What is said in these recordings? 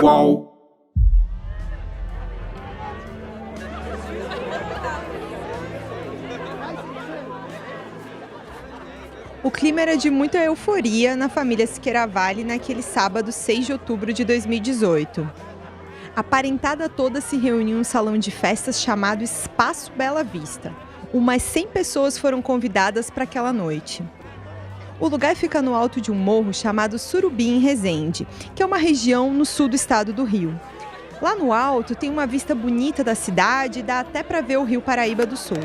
Uau! O clima era de muita euforia na família Schiaravali naquele sábado 6 de outubro de 2018. A parentada toda se reuniu em um salão de festas chamado Espaço Bela Vista. Umas 100 pessoas foram convidadas para aquela noite. O lugar fica no alto de um morro chamado Surubim, em Resende, que é uma região no sul do estado do Rio. Lá no alto tem uma vista bonita da cidade e dá até para ver o Rio Paraíba do Sul.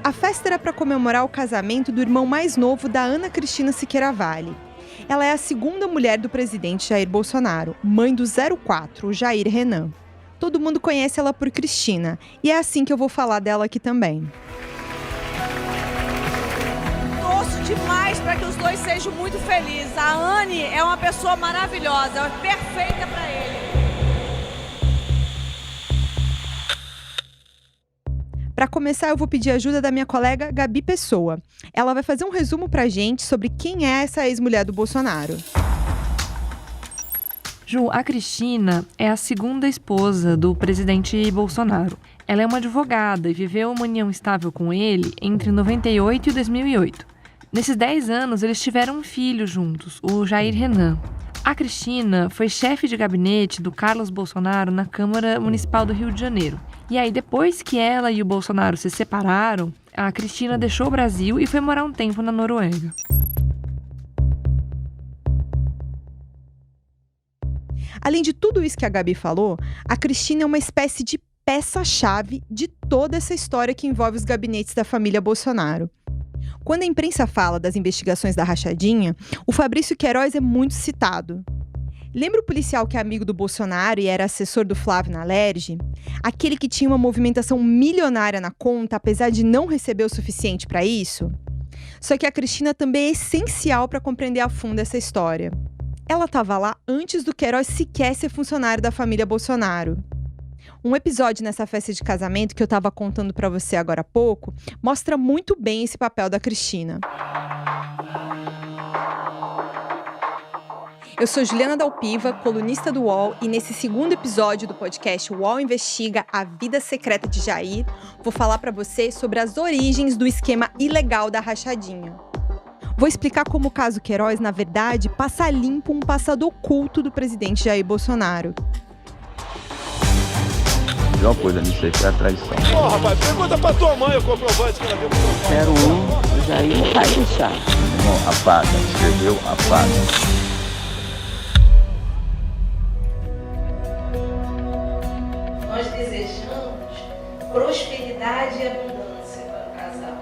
A festa era para comemorar o casamento do irmão mais novo da Ana Cristina Schiaravali. Ela é a segunda mulher do presidente Jair Bolsonaro, mãe do 04, o Jair Renan. Todo mundo conhece ela por Cristina, e é assim que eu vou falar dela aqui também. Torço demais para que os dois sejam muito felizes. A Anne é uma pessoa maravilhosa, é perfeita para ele. Para começar, eu vou pedir ajuda da minha colega Gabi Pessoa. Ela vai fazer um resumo pra gente sobre quem é essa ex-mulher do Bolsonaro. Ju, a Cristina é a segunda esposa do presidente Bolsonaro. Ela é uma advogada e viveu uma união estável com ele entre 98 e 2008. Nesses 10 anos, eles tiveram um filho juntos, o Jair Renan. A Cristina foi chefe de gabinete do Carlos Bolsonaro na Câmara Municipal do Rio de Janeiro. E aí, depois que ela e o Bolsonaro se separaram, a Cristina deixou o Brasil e foi morar um tempo na Noruega. Além de tudo isso que a Gabi falou, a Cristina é uma espécie de peça-chave de toda essa história que envolve os gabinetes da família Bolsonaro. Quando a imprensa fala das investigações da rachadinha, o Fabrício Queiroz é muito citado. Lembra o policial que é amigo do Bolsonaro e era assessor do Flávio na Alerj? Aquele que tinha uma movimentação milionária na conta, apesar de não receber o suficiente para isso? Só que a Cristina também é essencial para compreender a fundo essa história. Ela estava lá antes do Queiroz sequer ser funcionário da família Bolsonaro. Um episódio nessa festa de casamento que eu estava contando para você agora há pouco mostra muito bem esse papel da Cristina. Eu sou Juliana Dalpiva, colunista do UOL, e nesse segundo episódio do podcast UOL Investiga a Vida Secreta de Jair, vou falar para você sobre as origens do esquema ilegal da rachadinha. Vou explicar como o caso Queiroz, na verdade, passa limpo um passado oculto do presidente Jair Bolsonaro. Tem uma coisa nisso aí, que é a traição. Ô, rapaz, pergunta pra tua mãe o comprovante que ela viu pro teu pai. 01, o Jair não vai deixar. Irmão, apaga, escreveu, apaga. Nós desejamos prosperidade e abundância para o casal.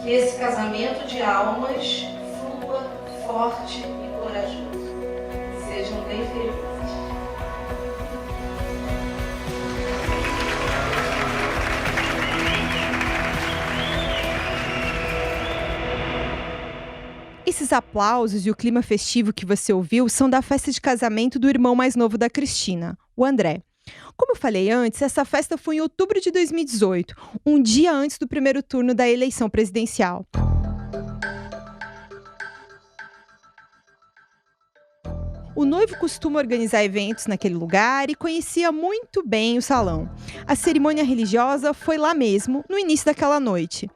Que esse casamento de almas flua forte e corajoso. Sejam bem felizes. Esses aplausos e o clima festivo que você ouviu são da festa de casamento do irmão mais novo da Cristina, o André. Como eu falei antes, essa festa foi em outubro de 2018, um dia antes do primeiro turno da eleição presidencial. O noivo costuma organizar eventos naquele lugar e conhecia muito bem o salão. A cerimônia religiosa foi lá mesmo, no início daquela noite.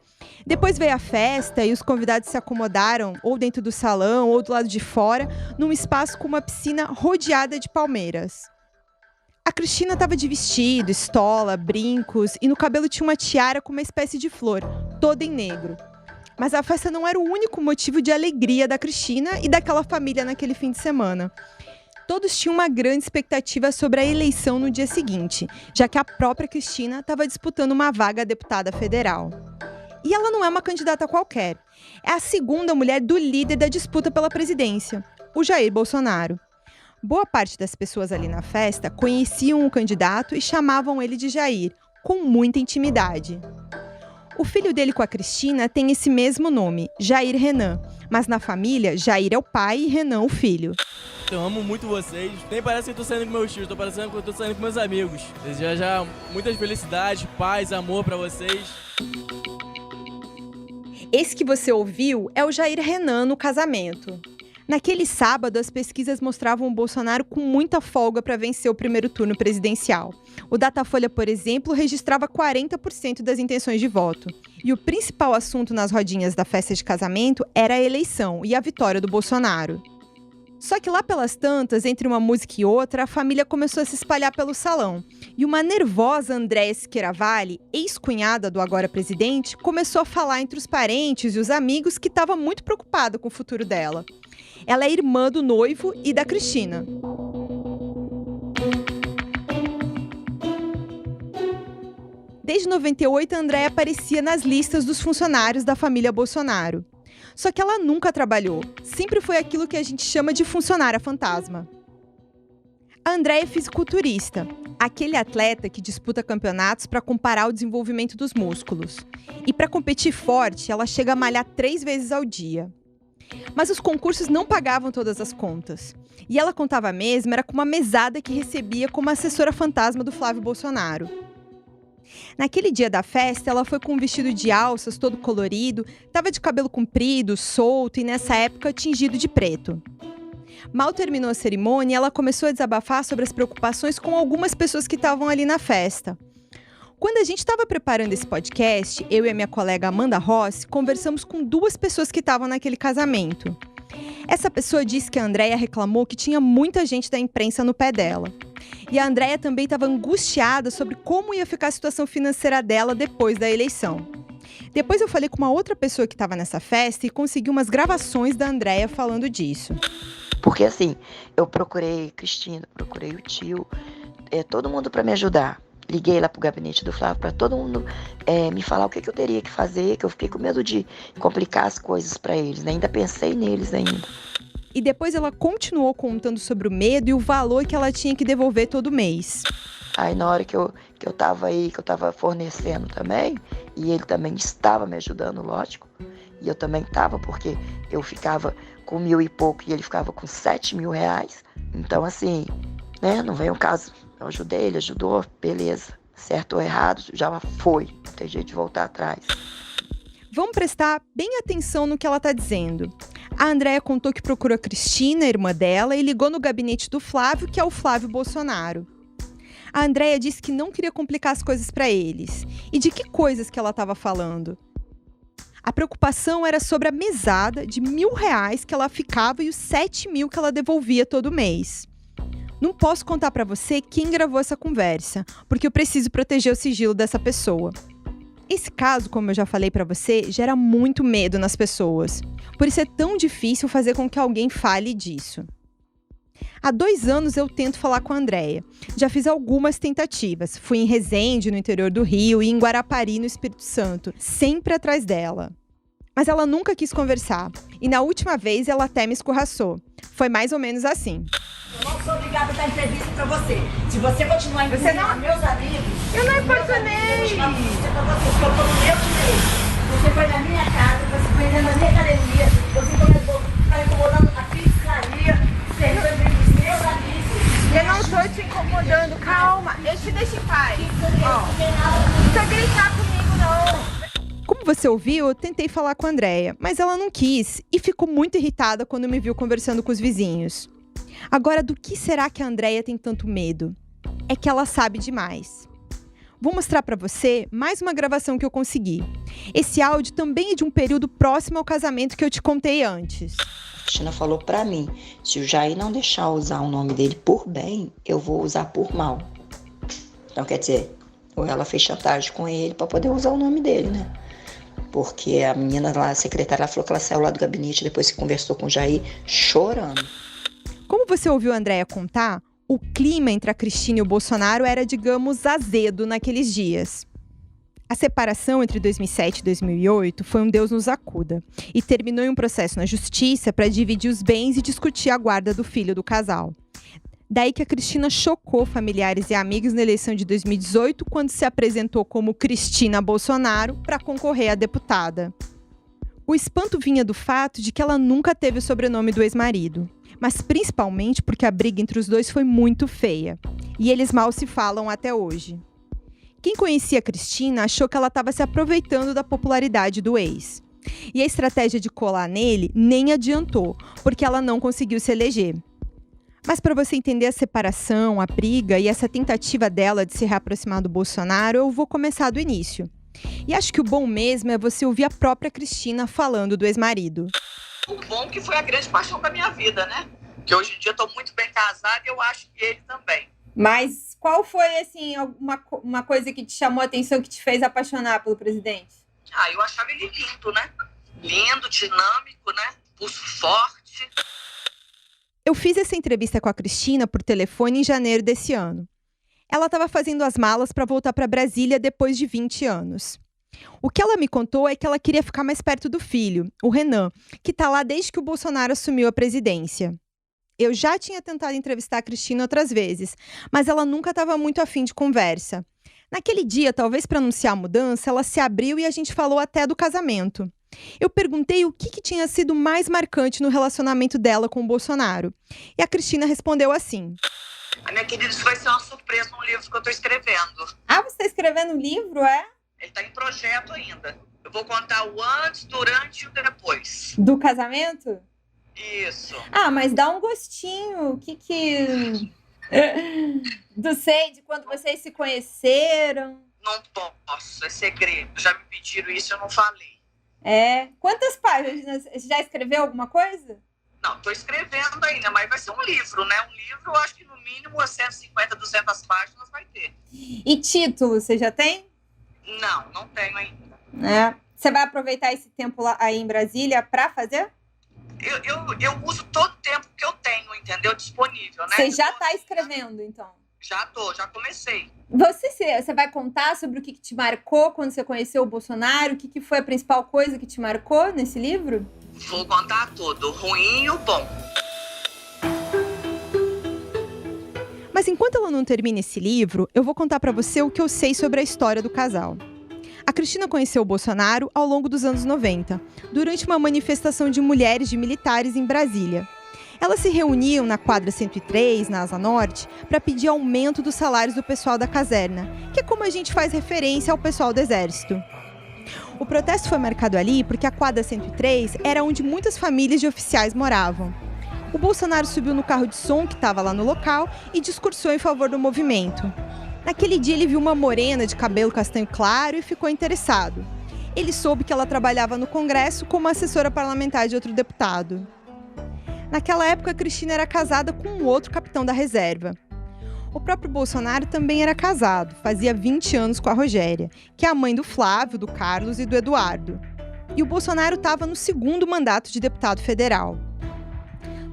Depois veio a festa e os convidados se acomodaram ou dentro do salão ou do lado de fora, num espaço com uma piscina rodeada de palmeiras. A Cristina estava de vestido, estola, brincos e no cabelo tinha uma tiara com uma espécie de flor, toda em negro. Mas a festa não era o único motivo de alegria da Cristina e daquela família naquele fim de semana. Todos tinham uma grande expectativa sobre a eleição no dia seguinte, já que a própria Cristina estava disputando uma vaga a deputada federal. E ela não é uma candidata qualquer. É a segunda mulher do líder da disputa pela presidência, o Jair Bolsonaro. Boa parte das pessoas ali na festa conheciam o candidato e chamavam ele de Jair, com muita intimidade. O filho dele com a Cristina tem esse mesmo nome, Jair Renan, mas na família, Jair é o pai e Renan o filho. Eu amo muito vocês. Nem parece que eu tô saindo com meus tios, tô parecendo que eu tô saindo com meus amigos. Desejo já muitas felicidades, paz, amor pra vocês. Esse que você ouviu é o Jair Renan no casamento. Naquele sábado, as pesquisas mostravam o Bolsonaro com muita folga para vencer o primeiro turno presidencial. O Datafolha, por exemplo, registrava 40% das intenções de voto. E o principal assunto nas rodinhas da festa de casamento era a eleição e a vitória do Bolsonaro. Só que lá pelas tantas, entre uma música e outra, a família começou a se espalhar pelo salão. E uma nervosa Andréia Siqueira Vale, ex-cunhada do agora presidente, começou a falar entre os parentes e os amigos que estava muito preocupada com o futuro dela. Ela é irmã do noivo e da Cristina. Desde 98, a Andréia aparecia nas listas dos funcionários da família Bolsonaro. Só que ela nunca trabalhou. Sempre foi aquilo que a gente chama de funcionária fantasma. A Andréia é fisiculturista, aquele atleta que disputa campeonatos para comparar o desenvolvimento dos músculos. E para competir forte, ela chega a malhar 3 vezes ao dia. Mas os concursos não pagavam todas as contas. E ela contava mesmo era com uma mesada que recebia como assessora fantasma do Flávio Bolsonaro. Naquele dia da festa, ela foi com um vestido de alças todo colorido, estava de cabelo comprido, solto e nessa época tingido de preto. Mal terminou a cerimônia, ela começou a desabafar sobre as preocupações com algumas pessoas que estavam ali na festa. Quando a gente estava preparando esse podcast, eu e a minha colega Amanda Rossi conversamos com 2 pessoas que estavam naquele casamento. Essa pessoa disse que a Andréia reclamou que tinha muita gente da imprensa no pé dela. E a Andréia também estava angustiada sobre como ia ficar a situação financeira dela depois da eleição. Depois eu falei com uma outra pessoa que estava nessa festa e consegui umas gravações da Andréia falando disso. Porque assim, eu procurei Cristina, procurei o tio, todo mundo para me ajudar. Liguei lá pro gabinete do Flávio para todo mundo me falar o que eu teria que fazer, que eu fiquei com medo de complicar as coisas para eles, né? Ainda pensei neles ainda. E depois ela continuou contando sobre o medo e o valor que ela tinha que devolver todo mês. Aí na hora que eu tava aí, que eu tava fornecendo também, e ele também estava me ajudando, lógico, e eu também tava, porque eu ficava com 1.000 e pouco e ele ficava com 7.000 reais. Então assim, né, não vem o caso, eu ajudei, ele ajudou, beleza, certo ou errado, já foi, não tem jeito de voltar atrás. Vamos prestar bem atenção no que ela está dizendo. A Andréia contou que procurou a Cristina, a irmã dela, e ligou no gabinete do Flávio, que é o Flávio Bolsonaro. A Andréia disse que não queria complicar as coisas para eles. E de que coisas que ela estava falando? A preocupação era sobre a mesada de R$1.000 que ela ficava e os 7.000 que ela devolvia todo mês. Não posso contar para você quem gravou essa conversa, porque eu preciso proteger o sigilo dessa pessoa. Esse caso, como eu já falei para você, gera muito medo nas pessoas. Por isso é tão difícil fazer com que alguém fale disso. Há 2 anos eu tento falar com a Andréia. Já fiz algumas tentativas. Fui em Resende, no interior do Rio, e em Guarapari, no Espírito Santo, sempre atrás dela. Mas ela nunca quis conversar. E na última vez ela até me escorraçou. Foi mais ou menos assim. Eu não sou obrigada a dar entrevista pra você. Se você continuar incomodando meus amigos... Eu não importunei! Eu tô no meu direito. Você foi na minha casa, você foi dentro da minha academia, você começou a ficar incomodando a pizzaria, servindo os meus amigos. Eu não tô te incomodando, calma. Eu te deixo em paz. Não precisa gritar comigo, não. Como você ouviu, eu tentei falar com a Andréia, mas ela não quis e ficou muito irritada quando me viu conversando com os vizinhos. Agora, do que será que a Andréia tem tanto medo? É que ela sabe demais. Vou mostrar para você mais uma gravação que eu consegui. Esse áudio também é de um período próximo ao casamento que eu te contei antes. A Cristina falou para mim, se o Jair não deixar usar o nome dele por bem, eu vou usar por mal. Então, quer dizer, ou ela fez chantagem com ele para poder usar o nome dele, né? Porque a menina lá, a secretária, ela falou que ela saiu lá do gabinete depois que conversou com o Jair, chorando. Como você ouviu a Andréia contar, o clima entre a Cristina e o Bolsonaro era, digamos, azedo naqueles dias. A separação entre 2007 e 2008 foi um Deus nos acuda e terminou em um processo na justiça para dividir os bens e discutir a guarda do filho do casal. Daí que a Cristina chocou familiares e amigos na eleição de 2018, quando se apresentou como Cristina Bolsonaro para concorrer a deputada. O espanto vinha do fato de que ela nunca teve o sobrenome do ex-marido, mas principalmente porque a briga entre os dois foi muito feia, e eles mal se falam até hoje. Quem conhecia a Cristina achou que ela estava se aproveitando da popularidade do ex. E a estratégia de colar nele nem adiantou, porque ela não conseguiu se eleger. Mas para você entender a separação, a briga e essa tentativa dela de se reaproximar do Bolsonaro, eu vou começar do início. E acho que o bom mesmo é você ouvir a própria Cristina falando do ex-marido. O bom que foi a grande paixão da minha vida, né? Que hoje em dia eu tô muito bem casada e eu acho que ele também. Mas qual foi, assim, uma coisa que te chamou a atenção, que te fez apaixonar pelo presidente? Eu achava ele lindo, né? Lindo, dinâmico, né? Pulso forte. Eu fiz essa entrevista com a Cristina por telefone em janeiro desse ano. Ela estava fazendo as malas para voltar para Brasília depois de 20 anos. O que ela me contou é que ela queria ficar mais perto do filho, o Renan, que está lá desde que o Bolsonaro assumiu a presidência. Eu já tinha tentado entrevistar a Cristina outras vezes, mas ela nunca estava muito afim de conversa. Naquele dia, talvez para anunciar a mudança, ela se abriu e a gente falou até do casamento. Eu perguntei o que tinha sido mais marcante no relacionamento dela com o Bolsonaro. E a Cristina respondeu assim: Minha querida, isso vai ser uma surpresa no livro que eu estou escrevendo. você está escrevendo um livro, é? Ele está em projeto ainda. Eu vou contar o antes, durante e o depois. Do casamento? Isso. Mas dá um gostinho. Do sei, de quando vocês se conheceram. Não posso, é segredo. Já me pediram isso e eu não falei. Quantas páginas? Você já escreveu alguma coisa? Não, estou escrevendo ainda, mas vai ser um livro, né? Um livro, eu acho que no mínimo 150, 200 páginas vai ter. E título, você já tem? Não tenho ainda. Você vai aproveitar esse tempo lá aí em Brasília para fazer? Eu uso todo o tempo que eu tenho, entendeu? Disponível, né? Você já está escrevendo, então? Já comecei. Você vai contar sobre o que te marcou quando você conheceu o Bolsonaro? O que foi a principal coisa que te marcou nesse livro? Vou contar tudo, o ruim e o bom. Mas enquanto ela não termina esse livro, eu vou contar para você o que eu sei sobre a história do casal. A Cristina conheceu o Bolsonaro ao longo dos anos 90, durante uma manifestação de mulheres de militares em Brasília. Elas se reuniam na quadra 103, na Asa Norte, para pedir aumento dos salários do pessoal da caserna, que é como a gente faz referência ao pessoal do Exército. O protesto foi marcado ali porque a quadra 103 era onde muitas famílias de oficiais moravam. O Bolsonaro subiu no carro de som que estava lá no local e discursou em favor do movimento. Naquele dia ele viu uma morena de cabelo castanho claro e ficou interessado. Ele soube que ela trabalhava no Congresso como assessora parlamentar de outro deputado. Naquela época, a Cristina era casada com um outro capitão da reserva. O próprio Bolsonaro também era casado, fazia 20 anos com a Rogéria, que é a mãe do Flávio, do Carlos e do Eduardo. E o Bolsonaro estava no segundo mandato de deputado federal.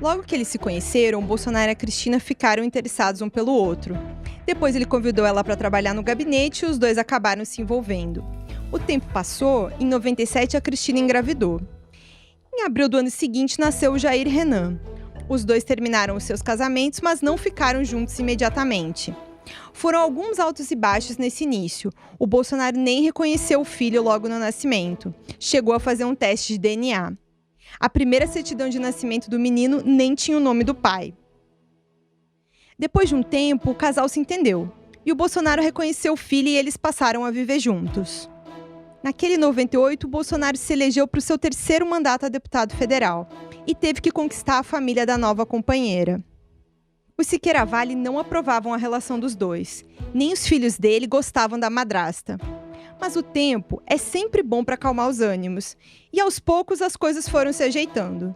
Logo que eles se conheceram, o Bolsonaro e a Cristina ficaram interessados um pelo outro. Depois ele convidou ela para trabalhar no gabinete e os dois acabaram se envolvendo. O tempo passou, em 97 a Cristina engravidou. Em abril do ano seguinte nasceu o Jair Renan. Os dois terminaram os seus casamentos, mas não ficaram juntos imediatamente. Foram alguns altos e baixos nesse início. O Bolsonaro nem reconheceu o filho logo no nascimento. Chegou a fazer um teste de DNA. A primeira certidão de nascimento do menino nem tinha o nome do pai. Depois de um tempo, o casal se entendeu. E o Bolsonaro reconheceu o filho e eles passaram a viver juntos. Naquele 98, o Bolsonaro se elegeu para o seu terceiro mandato a deputado federal e teve que conquistar a família da nova companheira. Os Siqueira Vale não aprovavam a relação dos dois, nem os filhos dele gostavam da madrasta. Mas o tempo é sempre bom para acalmar os ânimos, e aos poucos as coisas foram se ajeitando.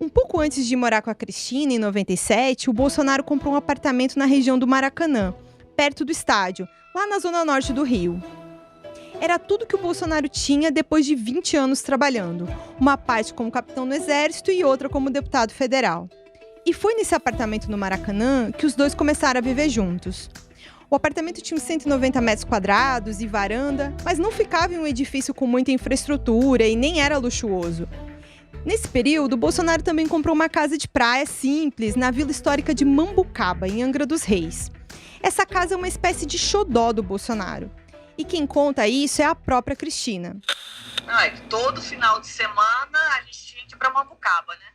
Um pouco antes de morar com a Cristina, em 97, o Bolsonaro comprou um apartamento na região do Maracanã, perto do estádio, lá na zona norte do Rio. Era tudo que o Bolsonaro tinha depois de 20 anos trabalhando, uma parte como capitão no Exército e outra como deputado federal. E foi nesse apartamento no Maracanã que os dois começaram a viver juntos. O apartamento tinha uns 190 metros quadrados e varanda, mas não ficava em um edifício com muita infraestrutura e nem era luxuoso. Nesse período, o Bolsonaro também comprou uma casa de praia simples na vila histórica de Mambucaba, em Angra dos Reis. Essa casa é uma espécie de xodó do Bolsonaro. E quem conta isso é a própria Cristina. Todo final de semana a gente tinha que ir pra Mambucaba, né?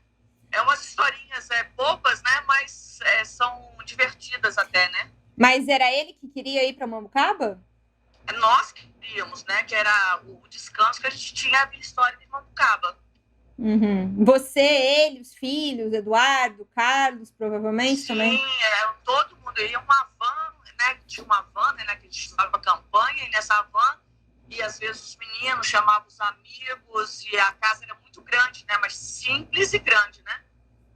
É umas historinhas bobas, né? Mas são divertidas até, né? Mas era ele que queria ir pra Mambucaba? nós queríamos, né? Que era o descanso que a gente tinha a Vila Histórica de Mambucaba. Uhum. Você, ele, os filhos, Eduardo, Carlos, provavelmente. Sim, também? Todo mundo ia uma van, né? Tinha uma van, né? Que a gente chamava campanha, e nessa van, e às vezes os meninos chamavam os amigos, e a casa era muito grande, né? Mas simples e grande, né?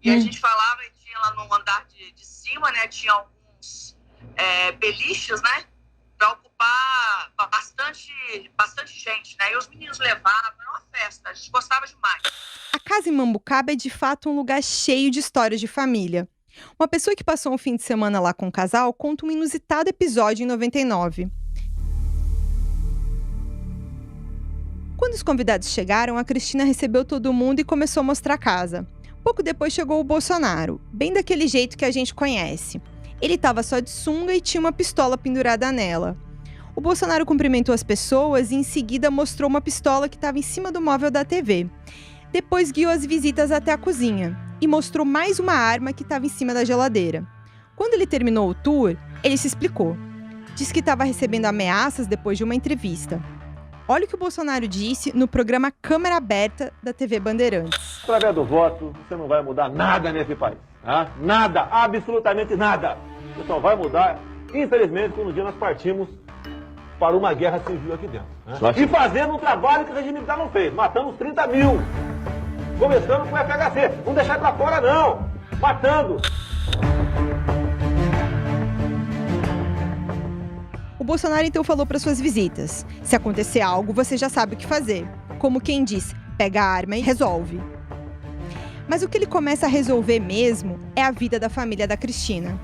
E a gente falava, e tinha lá no andar de cima, né? Tinha alguns beliches, né? Para ocupar bastante gente, né? E os meninos levavam, era uma festa, a gente gostava demais. A casa em Mambucaba é de fato um lugar cheio de histórias de família. Uma pessoa que passou um fim de semana lá com o casal conta um inusitado episódio em 99. Quando os convidados chegaram, a Cristina recebeu todo mundo e começou a mostrar a casa. Pouco depois chegou o Bolsonaro, bem daquele jeito que a gente conhece. Ele estava só de sunga e tinha uma pistola pendurada nela. O Bolsonaro cumprimentou as pessoas e em seguida mostrou uma pistola que estava em cima do móvel da TV. Depois guiou as visitas até a cozinha e mostrou mais uma arma que estava em cima da geladeira. Quando ele terminou o tour, ele se explicou. Disse que estava recebendo ameaças depois de uma entrevista. Olha o que o Bolsonaro disse no programa Câmara Aberta da TV Bandeirantes. Através do voto, você não vai mudar nada nesse país. Tá? Nada, absolutamente nada. Você só vai mudar, infelizmente, quando um dia nós partimos para uma guerra civil aqui dentro. Né? E fazendo um trabalho que o regime militar não fez. Matamos 30 mil. Começando com o FHC. Não deixar pra fora, não. Matando. O Bolsonaro então falou para suas visitas: se acontecer algo, você já sabe o que fazer. Como quem diz, pega a arma e resolve. Mas o que ele começa a resolver mesmo é a vida da família da Cristina.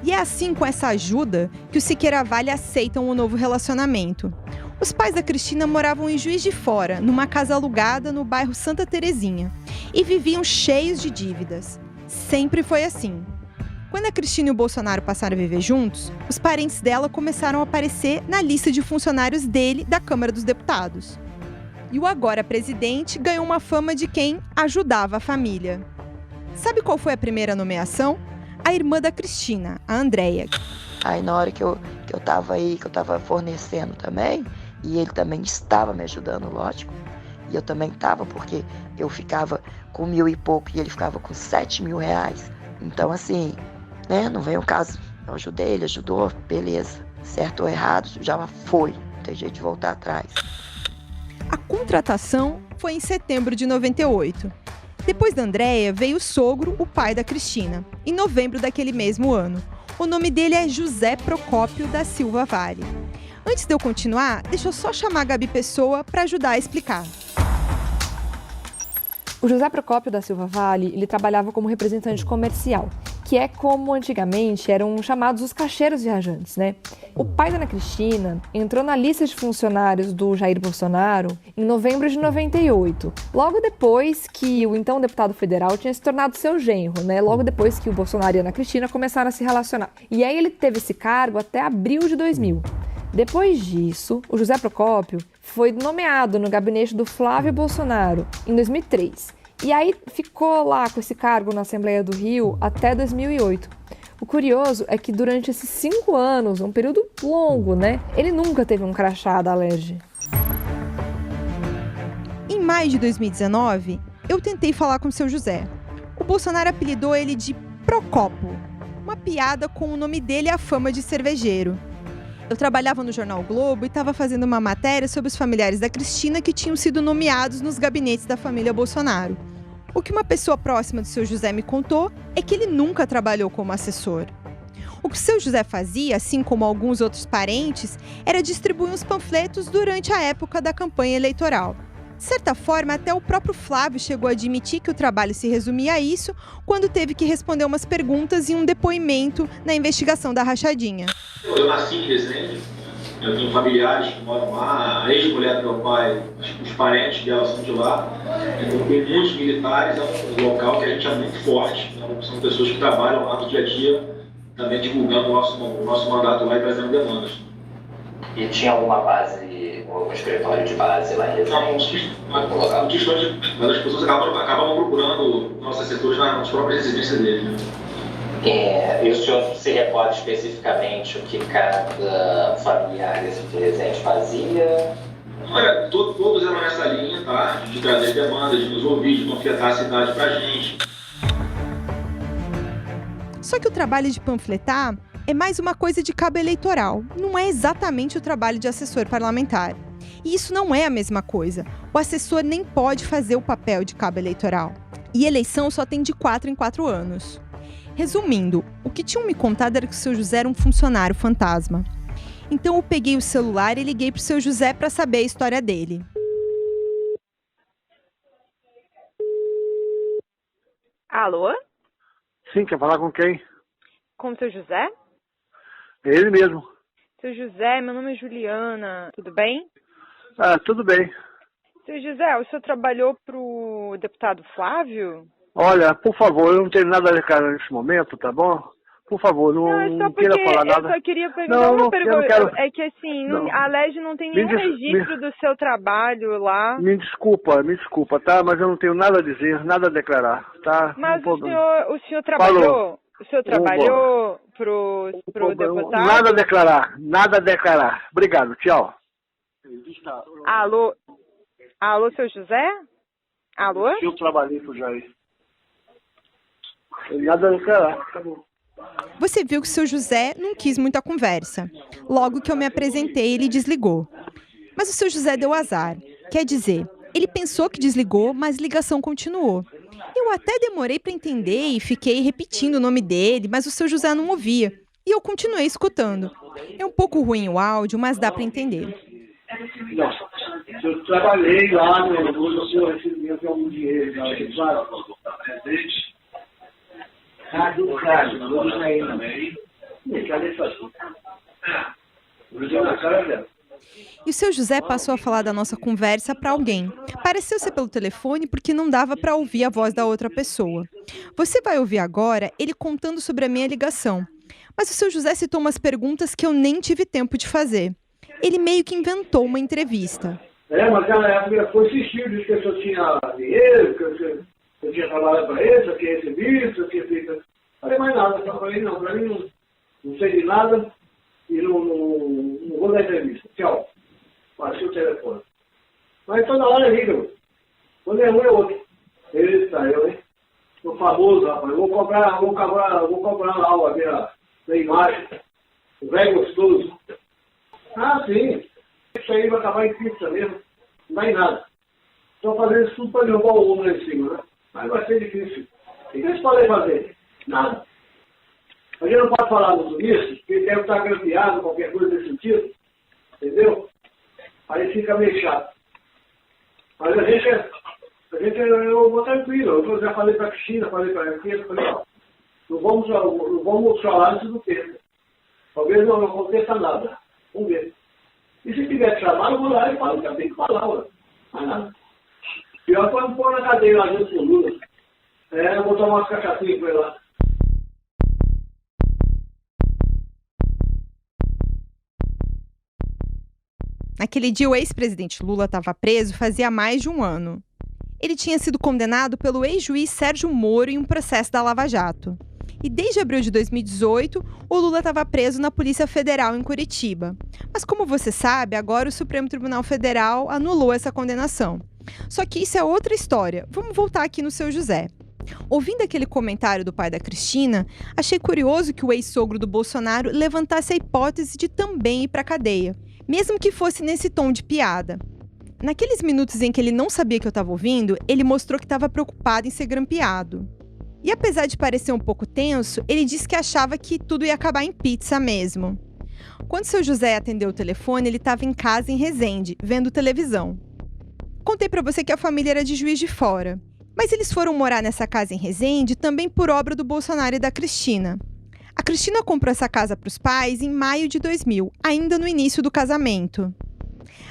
E é assim, com essa ajuda, que os Siqueira Vale aceitam um novo relacionamento. Os pais da Cristina moravam em Juiz de Fora, numa casa alugada no bairro Santa Terezinha, e viviam cheios de dívidas. Sempre foi assim. Quando a Cristina e o Bolsonaro passaram a viver juntos, os parentes dela começaram a aparecer na lista de funcionários dele da Câmara dos Deputados. E o agora presidente ganhou uma fama de quem ajudava a família. Sabe qual foi a primeira nomeação? A irmã da Cristina, a Andréia. Aí na hora que eu tava aí, que eu tava fornecendo também, e ele também estava me ajudando, lógico, e eu também tava, porque eu ficava com 1.000 e pouco e ele ficava com 7 mil reais. Então assim, né, não vem o caso, eu ajudei, ele ajudou, beleza, certo ou errado, já foi, não tem jeito de voltar atrás. A contratação foi em setembro de 98. Depois da Andréia, veio o sogro, o pai da Cristina, em novembro daquele mesmo ano. O nome dele é José Procópio da Silva Vale. Antes de eu continuar, deixa eu só chamar a Gabi Pessoa para ajudar a explicar. O José Procópio da Silva Vale, ele trabalhava como representante comercial, que é como antigamente eram chamados os caixeiros viajantes, né? O pai da Ana Cristina entrou na lista de funcionários do Jair Bolsonaro em novembro de 98, logo depois que o então deputado federal tinha se tornado seu genro, né? Logo depois que o Bolsonaro e a Ana Cristina começaram a se relacionar. E aí ele teve esse cargo até abril de 2000. Depois disso, o José Procópio foi nomeado no gabinete do Flávio Bolsonaro em 2003. E aí ficou lá com esse cargo na Assembleia do Rio até 2008. O curioso é que durante esses 5 anos, um período longo, né, ele nunca teve um crachá da Alerj. Em maio de 2019, eu tentei falar com o seu José. O Bolsonaro apelidou ele de Procopo, uma piada com o nome dele e a fama de cervejeiro. Eu trabalhava no jornal Globo e estava fazendo uma matéria sobre os familiares da Cristina que tinham sido nomeados nos gabinetes da família Bolsonaro. O que uma pessoa próxima do seu José me contou é que ele nunca trabalhou como assessor. O que o seu José fazia, assim como alguns outros parentes, era distribuir uns panfletos durante a época da campanha eleitoral. De certa forma, até o próprio Flávio chegou a admitir que o trabalho se resumia a isso quando teve que responder umas perguntas em um depoimento na investigação da rachadinha. Eu nasci em Resende, eu tenho familiares que moram lá, a ex-mulher do meu pai, os parentes dela são de lá. Então tem muitos militares, é um local que a gente é muito forte. Então, são pessoas que trabalham lá no dia a dia, também divulgando o nosso mandato lá e trazendo demandas. E tinha alguma base, algum escritório de base lá em Resende? Não, distante, mas as pessoas acabam procurando nossos setores nas próprias residências deles. Né? E o senhor se recorda especificamente o que cada familiar desse presente fazia? Olha, todos eram nessa linha, tá? De trazer demanda, de nos ouvir, de panfletar a cidade pra gente. Só que o trabalho de panfletar é mais uma coisa de cabo eleitoral, não é exatamente o trabalho de assessor parlamentar. E isso não é a mesma coisa. O assessor nem pode fazer o papel de cabo eleitoral. E eleição só tem de 4 em 4 anos. Resumindo, o que tinham me contado era que o seu José era um funcionário fantasma. Então eu peguei o celular e liguei pro seu José para saber a história dele. Alô? Sim, quer falar com quem? Com o seu José? É ele mesmo. Seu José, meu nome é Juliana, tudo bem? Ah, tudo bem. Seu José, o senhor trabalhou pro deputado Flávio? Olha, por favor, eu não tenho nada a declarar nesse momento, tá bom? Por favor, não queira falar nada. Eu só queria perguntar uma pergunta. Quero... É que assim, a LEG não tem nenhum registro do seu trabalho lá. Me desculpa, tá? Mas eu não tenho nada a dizer, nada a declarar, tá? Mas o senhor trabalhou? Falou. O senhor trabalhou pro deputado? Nada a declarar. Obrigado, tchau. Alô? Alô, seu José? Alô? Eu trabalhei pro Jair. Nada a declarar, acabou. Você viu que o seu José não quis muita conversa. Logo que eu me apresentei, ele desligou. Mas o seu José deu azar. Quer dizer, ele pensou que desligou, mas a ligação continuou. Eu até demorei para entender e fiquei repetindo o nome dele, mas o seu José não ouvia. E eu continuei escutando. É um pouco ruim o áudio, mas dá para entender. Não, eu trabalhei lá no senhor recebimento de algum dinheiro, claro. E o seu José passou a falar da nossa conversa para alguém. Pareceu ser pelo telefone porque não dava para ouvir a voz da outra pessoa. Você vai ouvir agora ele contando sobre a minha ligação. Mas o seu José citou umas perguntas que eu nem tive tempo de fazer. Ele meio que inventou uma entrevista. Mas naquela época foi insistir, disse que eu tinha dinheiro, que eu tinha trabalhado para ele, eu tinha recebido, eu tinha feito... Falei mais nada, eu falei não, para mim não sei de nada e não vou dar entrevista. Tchau. Passei o telefone. Mas toda hora liga, quando é um é outro. Eita, eu, hein? Sou famoso, rapaz. Vou comprar lá a imagem. O velho gostoso. Ah, sim. Isso aí vai acabar em pizza mesmo. Não dá em nada. Estou fazendo isso tudo para derrubar o ombro lá em cima, né? Mas vai ser difícil. O que eles podem fazer? Nada. A gente não pode falar muito disso, porque deve estar grampeado, qualquer coisa desse sentido. Entendeu? Aí fica meio chato. Mas a gente eu vou tranquilo. Eu já falei para a Cristina, falei para a Cristina, falei, ó, não vamos falar antes do tempo. Talvez não aconteça nada. Vamos ver. E se tiver que chamar, eu vou lá e falo que eu tenho que falar, ué. Mas nada. Pior quando pôr na cadeia lá junto com o Lula. Eu vou tomar umas cachaçinhas com ele lá. Naquele dia, o ex-presidente Lula estava preso fazia mais de um ano. Ele tinha sido condenado pelo ex-juiz Sérgio Moro em um processo da Lava Jato. E desde abril de 2018, o Lula estava preso na Polícia Federal em Curitiba. Mas como você sabe, agora o Supremo Tribunal Federal anulou essa condenação. Só que isso é outra história. Vamos voltar aqui no seu José. Ouvindo aquele comentário do pai da Cristina, achei curioso que o ex-sogro do Bolsonaro levantasse a hipótese de também ir para a cadeia, mesmo que fosse nesse tom de piada. Naqueles minutos em que ele não sabia que eu estava ouvindo, ele mostrou que estava preocupado em ser grampeado. E apesar de parecer um pouco tenso, ele disse que achava que tudo ia acabar em pizza mesmo. Quando seu José atendeu o telefone, ele estava em casa em Resende, vendo televisão. Contei para você que a família era de Juiz de Fora. Mas eles foram morar nessa casa em Resende também por obra do Bolsonaro e da Cristina. A Cristina comprou essa casa para os pais em maio de 2000, ainda no início do casamento.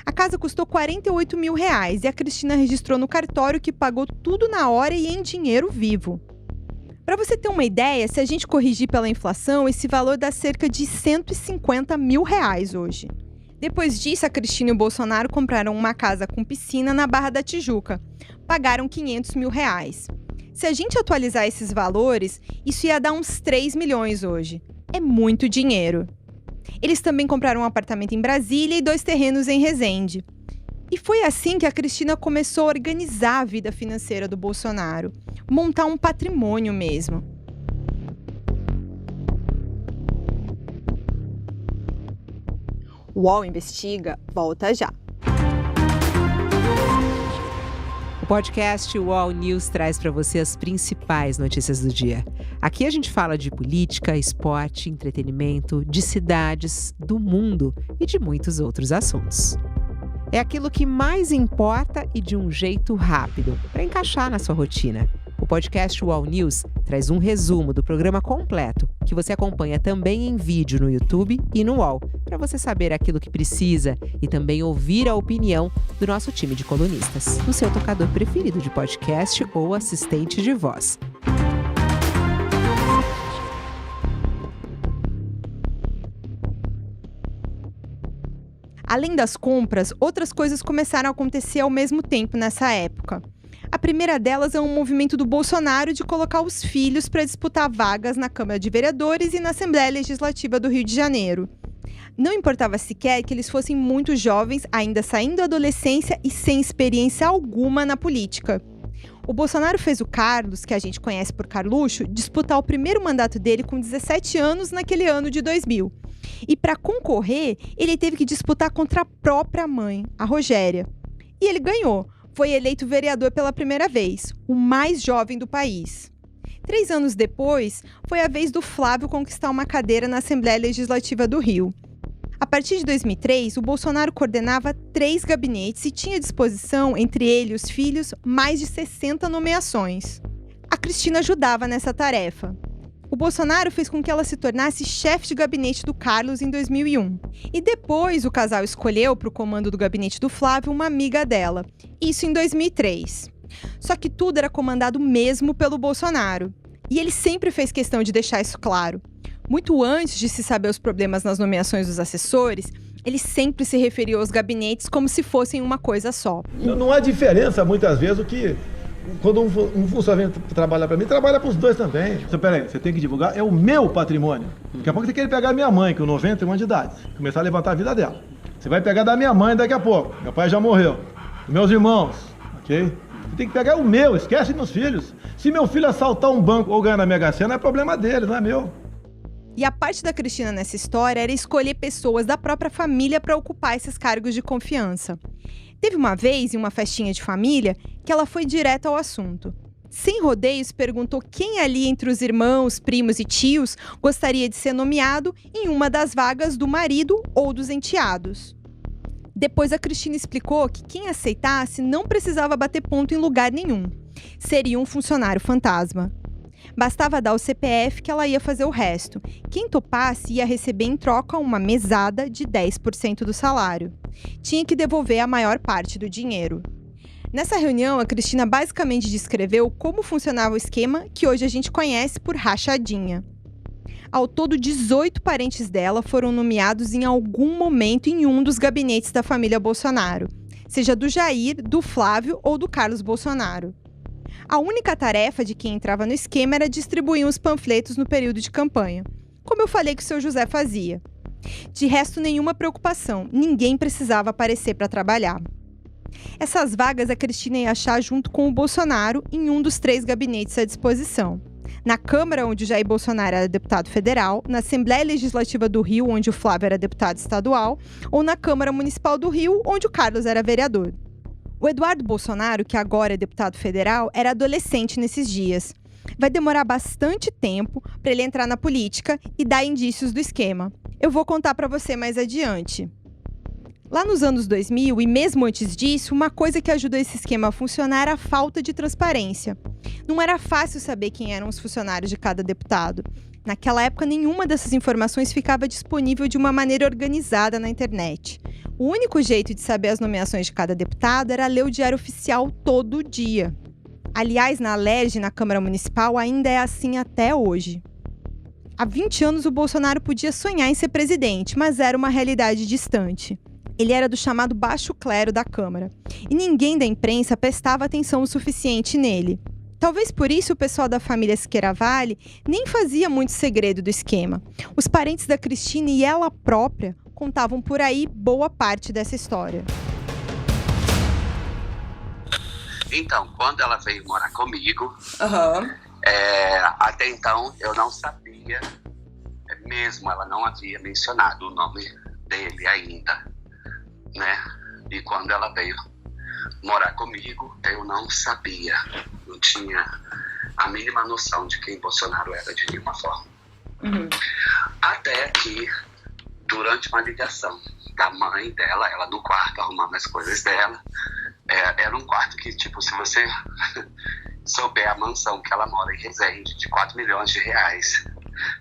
A casa custou R$48 mil e a Cristina registrou no cartório que pagou tudo na hora e em dinheiro vivo. Para você ter uma ideia, se a gente corrigir pela inflação, esse valor dá cerca de R$150 mil hoje. Depois disso, a Cristina e o Bolsonaro compraram uma casa com piscina na Barra da Tijuca. Pagaram R$500 mil. Se a gente atualizar esses valores, isso ia dar uns 3 milhões hoje. É muito dinheiro. Eles também compraram um apartamento em Brasília e 2 terrenos em Resende. E foi assim que a Cristina começou a organizar a vida financeira do Bolsonaro, montar um patrimônio mesmo. O UOL Investiga volta já. O podcast UOL News traz para você as principais notícias do dia. Aqui a gente fala de política, esporte, entretenimento, de cidades, do mundo e de muitos outros assuntos. É aquilo que mais importa e de um jeito rápido, para encaixar na sua rotina. O podcast UOL News traz um resumo do programa completo, que você acompanha também em vídeo no YouTube e no UOL, para você saber aquilo que precisa e também ouvir a opinião do nosso time de colunistas, no seu tocador preferido de podcast ou assistente de voz. Além das compras, outras coisas começaram a acontecer ao mesmo tempo nessa época. A primeira delas é um movimento do Bolsonaro de colocar os filhos para disputar vagas na Câmara de Vereadores e na Assembleia Legislativa do Rio de Janeiro. Não importava sequer que eles fossem muito jovens, ainda saindo da adolescência e sem experiência alguma na política. O Bolsonaro fez o Carlos, que a gente conhece por Carluxo, disputar o primeiro mandato dele com 17 anos naquele ano de 2000. E para concorrer, ele teve que disputar contra a própria mãe, a Rogéria. E ele ganhou. Foi eleito vereador pela primeira vez, o mais jovem do país. 3 anos depois, foi a vez do Flávio conquistar uma cadeira na Assembleia Legislativa do Rio. A partir de 2003, o Bolsonaro coordenava 3 gabinetes e tinha à disposição, entre ele e os filhos, mais de 60 nomeações. A Cristina ajudava nessa tarefa. O Bolsonaro fez com que ela se tornasse chefe de gabinete do Carlos em 2001. E depois o casal escolheu para o comando do gabinete do Flávio uma amiga dela. Isso em 2003. Só que tudo era comandado mesmo pelo Bolsonaro. E ele sempre fez questão de deixar isso claro. Muito antes de se saber os problemas nas nomeações dos assessores, ele sempre se referiu aos gabinetes como se fossem uma coisa só. Não há diferença, muitas vezes, o que... Quando um funcionário trabalha para mim, trabalha para os dois também. Peraí, você tem que divulgar, é o meu patrimônio. Daqui a pouco você quer pegar a minha mãe, com 91 anos de idade, começar a levantar a vida dela. Você vai pegar da minha mãe daqui a pouco, meu pai já morreu. Meus irmãos, ok? Você tem que pegar o meu, esquece meus filhos. Se meu filho assaltar um banco ou ganhar na Mega Sena, é problema dele, não é meu. E a parte da Cristina nessa história era escolher pessoas da própria família para ocupar esses cargos de confiança. Teve uma vez, em uma festinha de família, que ela foi direto ao assunto. Sem rodeios, perguntou quem ali entre os irmãos, primos e tios gostaria de ser nomeado em uma das vagas do marido ou dos enteados. Depois a Cristina explicou que quem aceitasse não precisava bater ponto em lugar nenhum. Seria um funcionário fantasma. Bastava dar o CPF que ela ia fazer o resto. Quem topasse ia receber em troca uma mesada de 10% do salário. Tinha que devolver a maior parte do dinheiro. Nessa reunião, a Cristina basicamente descreveu como funcionava o esquema que hoje a gente conhece por rachadinha. Ao todo, 18 parentes dela foram nomeados em algum momento em um dos gabinetes da família Bolsonaro, seja do Jair, do Flávio ou do Carlos Bolsonaro. A única tarefa de quem entrava no esquema era distribuir os panfletos no período de campanha, como eu falei que o seu José fazia. De resto, nenhuma preocupação, ninguém precisava aparecer para trabalhar. Essas vagas a Cristina ia achar junto com o Bolsonaro em um dos 3 gabinetes à disposição. Na Câmara, onde o Jair Bolsonaro era deputado federal, na Assembleia Legislativa do Rio, onde o Flávio era deputado estadual, ou na Câmara Municipal do Rio, onde o Carlos era vereador. O Eduardo Bolsonaro, que agora é deputado federal, era adolescente nesses dias. Vai demorar bastante tempo para ele entrar na política e dar indícios do esquema. Eu vou contar para você mais adiante. Lá nos anos 2000, e mesmo antes disso, uma coisa que ajudou esse esquema a funcionar era a falta de transparência. Não era fácil saber quem eram os funcionários de cada deputado. Naquela época, nenhuma dessas informações ficava disponível de uma maneira organizada na internet. O único jeito de saber as nomeações de cada deputado era ler o Diário Oficial todo dia. Aliás, na Alerj, na Câmara Municipal, ainda é assim até hoje. Há 20 anos, o Bolsonaro podia sonhar em ser presidente, mas era uma realidade distante. Ele era do chamado baixo clero da Câmara, e ninguém da imprensa prestava atenção o suficiente nele. Talvez por isso o pessoal da família Siqueira Vale nem fazia muito segredo do esquema. Os parentes da Cristina e ela própria contavam por aí boa parte dessa história. Então, quando ela veio morar comigo, até então eu não sabia, mesmo ela não havia mencionado o nome dele ainda, né? E quando ela veio morar comigo, eu não sabia, não tinha a mínima noção de quem Bolsonaro era de nenhuma forma. Até que, durante uma ligação da mãe dela, ela no quarto arrumando as coisas dela, era um quarto que, tipo, se você souber a mansão que ela mora em Resende, de 4 milhões de reais,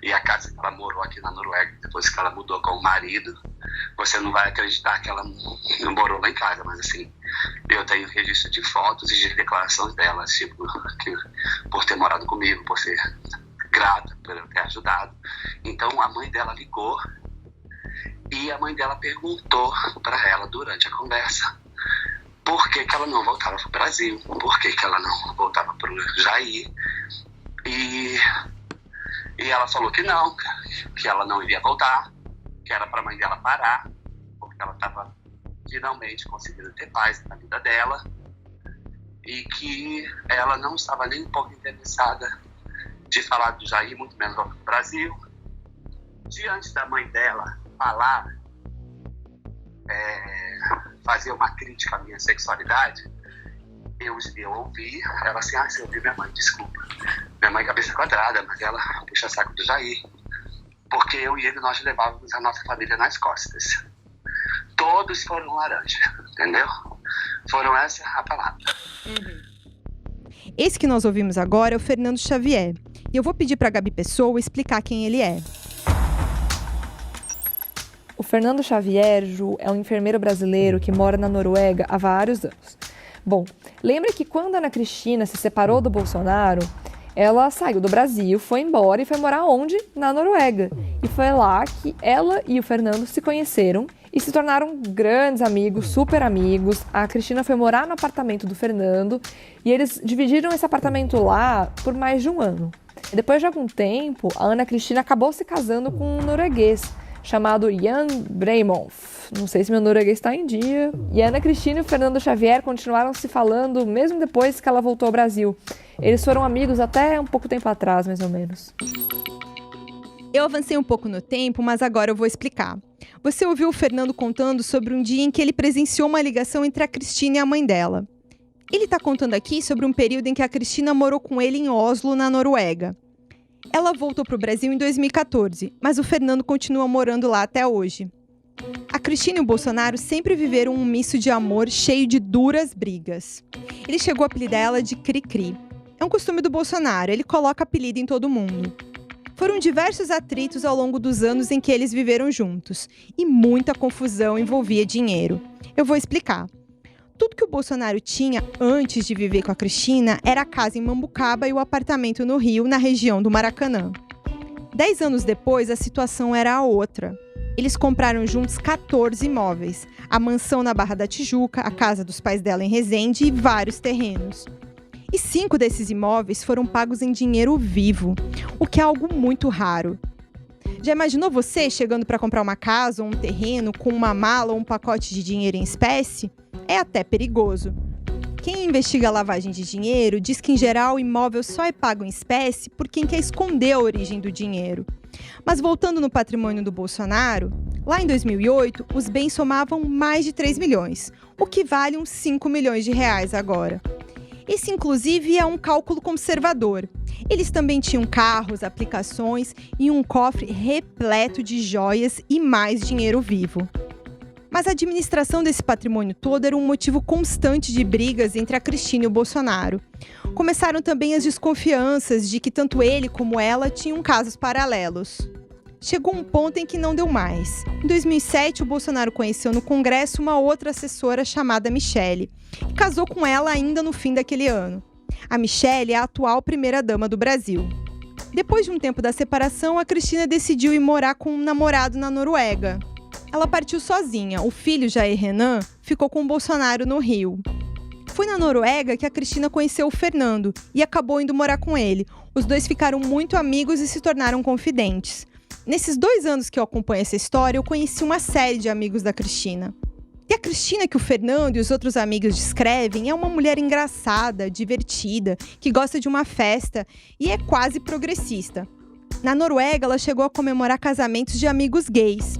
e a casa que ela morou aqui na Noruega, depois que ela mudou com o marido, você não vai acreditar que ela não morou lá em casa, mas assim, eu tenho registro de fotos e de declarações dela, tipo, por ter morado comigo, por ser grata, por eu ter ajudado. Então a mãe dela ligou e a mãe dela perguntou para ela durante a conversa por que ela não voltava para o Brasil, por que ela não voltava para o Jair. E ela falou que não, que ela não iria voltar, que era para a mãe dela parar, porque ela estava finalmente conseguindo ter paz na vida dela e que ela não estava nem um pouco interessada de falar do Jair, muito menos do Brasil. Diante da mãe dela falar, fazer uma crítica à minha sexualidade, eu ouvi ela assim, você ouviu minha mãe, desculpa. Minha mãe cabeça quadrada, mas ela puxa saco do Jair. Porque eu e ele, nós levávamos a nossa família nas costas. Todos foram laranja, entendeu? Foram essa a palavra. Esse que nós ouvimos agora é o Fernando Xavier. E eu vou pedir para a Gabi Pessoa explicar quem ele é. O Fernando Xavier, Ju, é um enfermeiro brasileiro que mora na Noruega há vários anos. Bom, lembra que quando a Ana Cristina se separou do Bolsonaro, ela saiu do Brasil, foi embora e foi morar onde? Na Noruega. E foi lá que ela e o Fernando se conheceram e se tornaram grandes amigos, super amigos. A Cristina foi morar no apartamento do Fernando e eles dividiram esse apartamento lá por mais de um ano. E depois de algum tempo, a Ana Cristina acabou se casando com um norueguês chamado Jan Breimonf. Não sei se meu norueguês está em dia. E a Ana Cristina e o Fernando Xavier continuaram se falando mesmo depois que ela voltou ao Brasil. Eles foram amigos até um pouco tempo atrás, mais ou menos. Eu avancei um pouco no tempo, mas agora eu vou explicar. Você ouviu o Fernando contando sobre um dia em que ele presenciou uma ligação entre a Cristina e a mãe dela. Ele está contando aqui sobre um período em que a Cristina morou com ele em Oslo, na Noruega. Ela voltou para o Brasil em 2014, mas o Fernando continua morando lá até hoje. A Cristina e o Bolsonaro sempre viveram um misto de amor cheio de duras brigas. Ele chegou a apelidar ela de Cri-Cri. É um costume do Bolsonaro, ele coloca apelido em todo mundo. Foram diversos atritos ao longo dos anos em que eles viveram juntos, e muita confusão envolvia dinheiro. Eu vou explicar. Tudo que o Bolsonaro tinha antes de viver com a Cristina era a casa em Mambucaba e o apartamento no Rio, na região do Maracanã. 10 anos depois, a situação era a outra. Eles compraram juntos 14 imóveis, a mansão na Barra da Tijuca, a casa dos pais dela em Resende e vários terrenos. E 5 desses imóveis foram pagos em dinheiro vivo, o que é algo muito raro. Já imaginou você chegando para comprar uma casa ou um terreno com uma mala ou um pacote de dinheiro em espécie? É até perigoso. Quem investiga a lavagem de dinheiro diz que, em geral, o imóvel só é pago em espécie por quem quer esconder a origem do dinheiro. Mas voltando no patrimônio do Bolsonaro, lá em 2008, os bens somavam mais de 3 milhões, o que vale uns 5 milhões de reais agora. Esse, inclusive, é um cálculo conservador. Eles também tinham carros, aplicações e um cofre repleto de joias e mais dinheiro vivo. Mas a administração desse patrimônio todo era um motivo constante de brigas entre a Cristina e o Bolsonaro. Começaram também as desconfianças de que tanto ele como ela tinham casos paralelos. Chegou um ponto em que não deu mais. Em 2007, o Bolsonaro conheceu no Congresso uma outra assessora chamada Michele, e casou com ela ainda no fim daquele ano. A Michele é a atual primeira-dama do Brasil. Depois de um tempo da separação, a Cristina decidiu ir morar com um namorado na Noruega. Ela partiu sozinha. O filho, Jair Renan, ficou com o Bolsonaro no Rio. foi na Noruega que a Cristina conheceu o Fernando e acabou indo morar com ele. Os dois ficaram muito amigos e se tornaram confidentes. Nesses 2 anos que eu acompanho essa história, eu conheci uma série de amigos da Cristina. E a Cristina que o Fernando e os outros amigos descrevem é uma mulher engraçada, divertida, que gosta de uma festa e é quase progressista. Na Noruega, ela chegou a comemorar casamentos de amigos gays.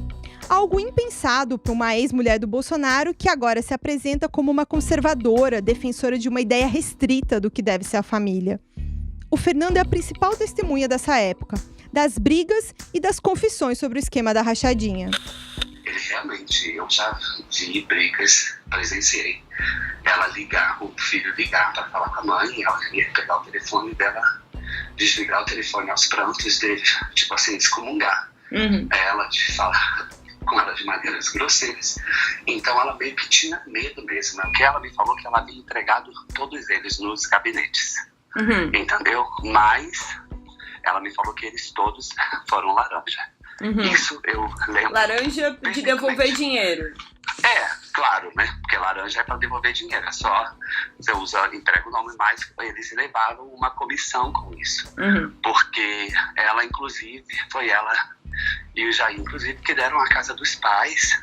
Algo impensado para uma ex-mulher do Bolsonaro que agora se apresenta como uma conservadora, defensora de uma ideia restrita do que deve ser a família. O Fernando é a principal testemunha dessa época, das brigas e das confissões sobre o esquema da rachadinha. Realmente, eu já vi brigas, presenciei. Ela ligar, o filho ligar para falar com a mãe, ela ia pegar o telefone dela, desligar o telefone aos prantos dele, tipo assim, excomungar. Ela de falar com ela de maneiras grosseiras. Então ela meio que tinha medo mesmo, porque ela me falou que ela havia entregado todos eles nos gabinetes. Entendeu? Mas ela me falou que eles todos foram laranja. Isso eu lembro. Laranja de devolver dinheiro. Claro, né? Porque laranja é para devolver dinheiro. É só você entrega o nome mais. Eles levaram uma comissão com isso. Porque ela, inclusive, foi ela e o Jair, inclusive, que deram a casa dos pais.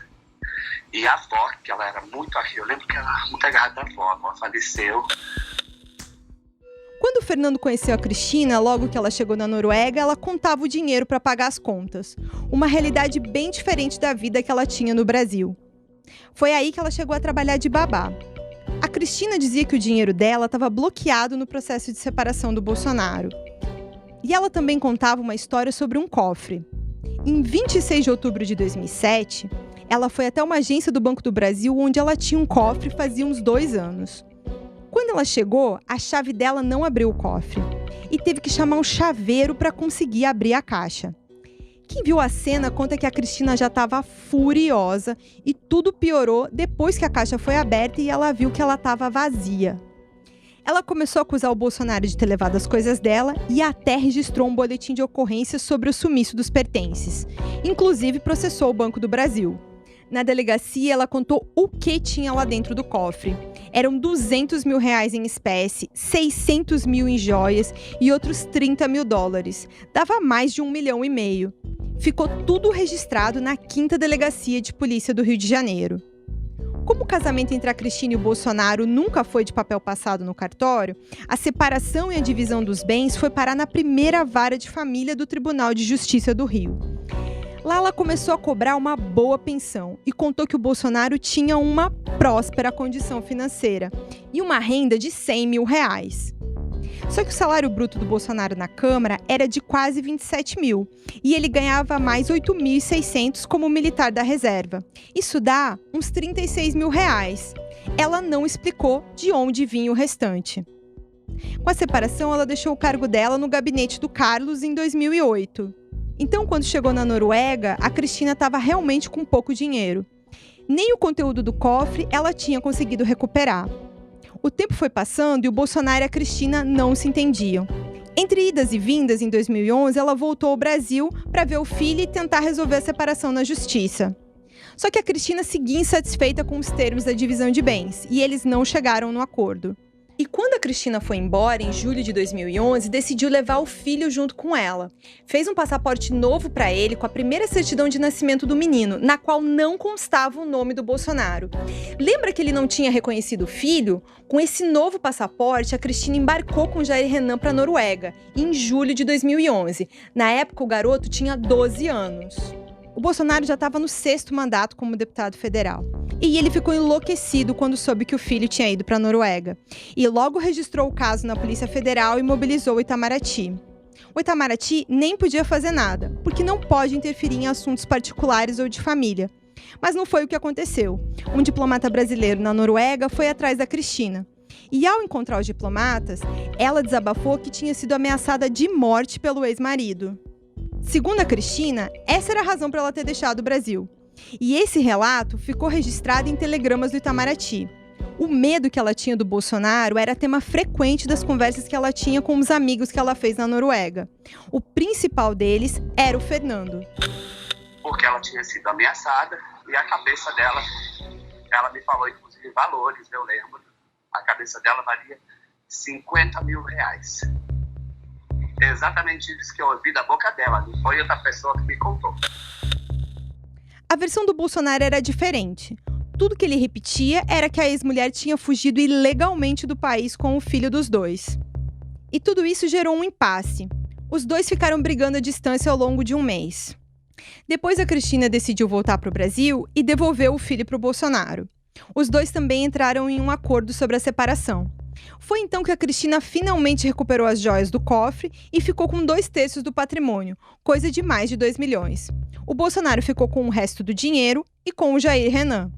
E a avó, que ela era muito afim. Eu lembro que ela era muito agarrada da avó. A avó faleceu. Quando o Fernando conheceu a Cristina, logo que ela chegou na Noruega, ela contava o dinheiro para pagar as contas. Uma realidade bem diferente da vida que ela tinha no Brasil. Foi aí que ela chegou a trabalhar de babá. A Cristina dizia que o dinheiro dela estava bloqueado no processo de separação do Bolsonaro. E ela também contava uma história sobre um cofre. Em 26 de outubro de 2007, ela foi até uma agência do Banco do Brasil onde ela tinha um cofre fazia uns 2 anos. Quando ela chegou, a chave dela não abriu o cofre e teve que chamar um chaveiro para conseguir abrir a caixa. Quem viu a cena conta que a Cristina já estava furiosa e tudo piorou depois que a caixa foi aberta e ela viu que ela estava vazia. Ela começou a acusar o Bolsonaro de ter levado as coisas dela e até registrou um boletim de ocorrência sobre o sumiço dos pertences. Inclusive processou o Banco do Brasil. Na delegacia, ela contou o que tinha lá dentro do cofre. Eram 200 mil reais em espécie, 600 mil em joias e outros 30 mil dólares. Dava mais de 1,5 milhão. Ficou tudo registrado na 5ª Delegacia de Polícia do Rio de Janeiro. Como o casamento entre a Cristina e o Bolsonaro nunca foi de papel passado no cartório, a separação e a divisão dos bens foi parar na 1ª Vara de Família do Tribunal de Justiça do Rio. Lá ela começou a cobrar uma boa pensão e contou que o Bolsonaro tinha uma próspera condição financeira e uma renda de 100 mil reais. Só que o salário bruto do Bolsonaro na Câmara era de quase 27 mil e ele ganhava mais 8.600 como militar da reserva. Isso dá uns 36 mil reais. Ela não explicou de onde vinha o restante. Com a separação, ela deixou o cargo dela no gabinete do Carlos em 2008. Então, quando chegou na Noruega, a Cristina estava realmente com pouco dinheiro. Nem o conteúdo do cofre ela tinha conseguido recuperar. O tempo foi passando e o Bolsonaro e a Cristina não se entendiam. Entre idas e vindas, em 2011, ela voltou ao Brasil para ver o filho e tentar resolver a separação na justiça. Só que a Cristina seguia insatisfeita com os termos da divisão de bens e eles não chegaram no acordo. E quando a Cristina foi embora, em julho de 2011, decidiu levar o filho junto com ela. Fez um passaporte novo para ele com a primeira certidão de nascimento do menino, na qual não constava o nome do Bolsonaro. Lembra que ele não tinha reconhecido o filho? Com esse novo passaporte, a Cristina embarcou com Jair Renan para a Noruega, em julho de 2011. Na época, o garoto tinha 12 anos. O Bolsonaro já estava no 6º mandato como deputado federal. E ele ficou enlouquecido quando soube que o filho tinha ido para a Noruega. E logo registrou o caso na Polícia Federal e mobilizou o Itamaraty. O Itamaraty nem podia fazer nada, porque não pode interferir em assuntos particulares ou de família. Mas não foi o que aconteceu. Um diplomata brasileiro na Noruega foi atrás da Cristina. E ao encontrar os diplomatas, ela desabafou que tinha sido ameaçada de morte pelo ex-marido. Segundo a Cristina, essa era a razão para ela ter deixado o Brasil. E esse relato ficou registrado em telegramas do Itamaraty. O medo que ela tinha do Bolsonaro era tema frequente das conversas que ela tinha com os amigos que ela fez na Noruega. O principal deles era o Fernando. Porque ela tinha sido ameaçada e a cabeça dela, ela me falou inclusive valores, eu lembro. A cabeça dela valia 50 mil reais. É exatamente isso que eu ouvi da boca dela, não foi outra pessoa que me contou. A versão do Bolsonaro era diferente. Tudo que ele repetia era que a ex-mulher tinha fugido ilegalmente do país com o filho dos dois. E tudo isso gerou um impasse. Os dois ficaram brigando à distância ao longo de um mês. Depois a Cristina decidiu voltar para o Brasil e devolveu o filho para o Bolsonaro. Os dois também entraram em um acordo sobre a separação. Foi então que a Cristina finalmente recuperou as joias do cofre e ficou com 2/3 do patrimônio, coisa de mais de 2 milhões. O Bolsonaro ficou com o resto do dinheiro e com o Jair Renan.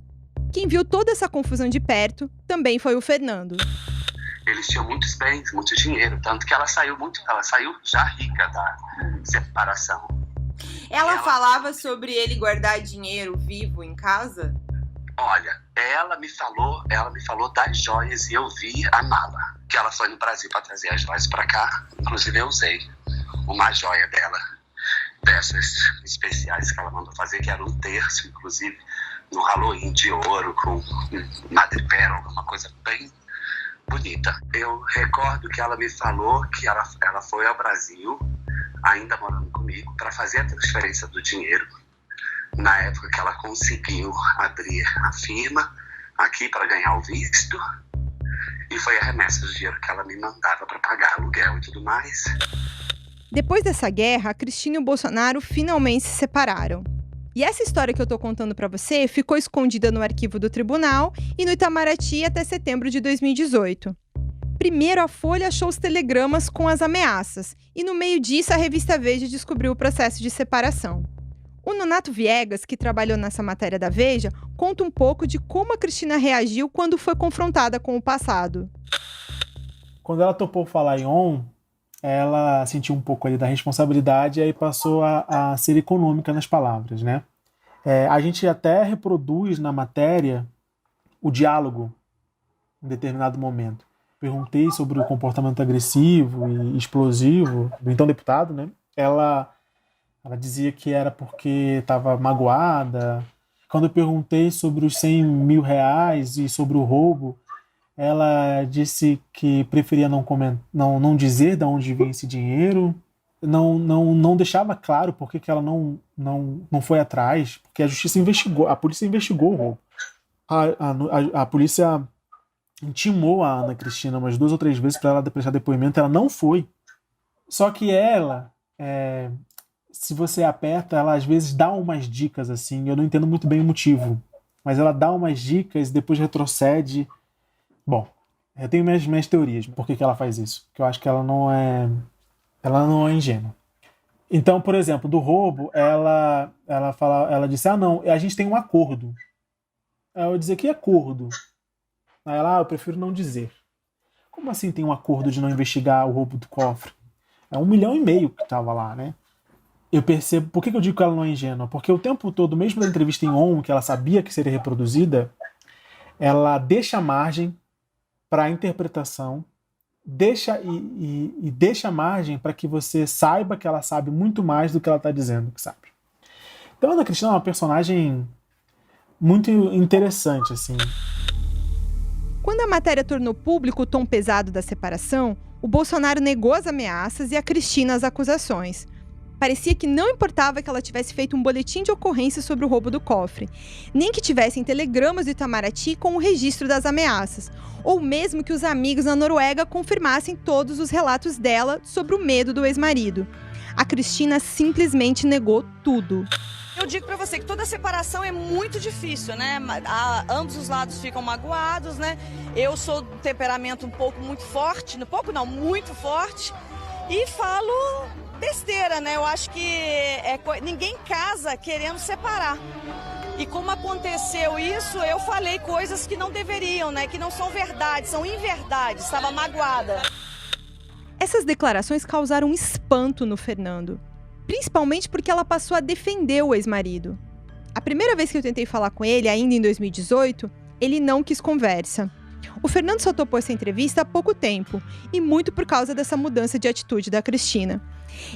Quem viu toda essa confusão de perto também foi o Fernando. Eles tinham muitos bens, muito dinheiro, tanto que ela saiu já rica da separação. Ela falava sobre ele guardar dinheiro vivo em casa? Olha, ela me falou das joias e eu vi a mala, que ela foi no Brasil para trazer as joias para cá. Inclusive eu usei uma joia dela, dessas especiais que ela mandou fazer, que era 1/3, inclusive, no Halloween de ouro, com madrepérola, uma coisa bem bonita. Eu recordo que ela me falou que ela foi ao Brasil, ainda morando comigo, para fazer a transferência do dinheiro. Na época que ela conseguiu abrir a firma aqui para ganhar o visto, e foi a remessa do dinheiro que ela me mandava para pagar aluguel e tudo mais. Depois dessa guerra, a Cristina e o Bolsonaro finalmente se separaram. E essa história que eu tô contando para você ficou escondida no arquivo do tribunal e no Itamaraty até setembro de 2018. Primeiro, a Folha achou os telegramas com as ameaças, e no meio disso a revista Veja descobriu o processo de separação. O Nonato Viegas, que trabalhou nessa matéria da Veja, conta um pouco de como a Cristina reagiu quando foi confrontada com o passado. Quando ela topou falar em ON, ela sentiu um pouco ali da responsabilidade e aí passou a ser econômica nas palavras, né? A gente até reproduz na matéria o diálogo em determinado momento. Perguntei sobre o comportamento agressivo e explosivo do então deputado, né? Ela dizia que era porque estava magoada. Quando eu perguntei sobre os 100 mil reais e sobre o roubo, ela disse que preferia não dizer de onde vinha esse dinheiro, não deixava claro por que ela não foi atrás, porque a justiça investigou, a polícia investigou o roubo. A polícia intimou a Ana Cristina umas 2 ou 3 vezes para ela prestar depoimento, ela não foi. Só que ela, se você aperta, ela às vezes dá umas dicas assim, eu não entendo muito bem o motivo, mas ela dá umas dicas e depois retrocede. Bom, eu tenho minhas teorias por que ela faz isso, porque eu acho que ela não é ingênua. Então, por exemplo, do roubo, ela disse, não, a gente tem um acordo. Eu dizia, que acordo? Aí ela, eu prefiro não dizer. Como assim tem um acordo de não investigar o roubo do cofre? É 1,5 milhão que estava lá, né? Eu percebo, por que eu digo que ela não é ingênua? Porque o tempo todo, mesmo na entrevista em ON, que ela sabia que seria reproduzida, ela deixa margem para a interpretação, deixa margem para que você saiba que ela sabe muito mais do que ela está dizendo que sabe. Então a Ana Cristina é uma personagem muito interessante, assim. Quando a matéria tornou público o tom pesado da separação, o Bolsonaro negou as ameaças e a Cristina as acusações. Parecia que não importava que ela tivesse feito um boletim de ocorrência sobre o roubo do cofre, nem que tivessem telegramas do Itamaraty com o registro das ameaças, ou mesmo que os amigos na Noruega confirmassem todos os relatos dela sobre o medo do ex-marido. A Cristina simplesmente negou tudo. Eu digo pra você que toda separação é muito difícil, né? Ambos os lados ficam magoados, né? Eu sou de temperamento muito forte, muito forte, e falo besteira, né? Eu acho que ninguém casa querendo separar. E como aconteceu isso, eu falei coisas que não deveriam, né? Que não são verdade, são inverdades. Estava magoada. Essas declarações causaram um espanto no Fernando, principalmente porque ela passou a defender o ex-marido. A primeira vez que eu tentei falar com ele, ainda em 2018, ele não quis conversa. O Fernando só topou essa entrevista há pouco tempo, e muito por causa dessa mudança de atitude da Cristina.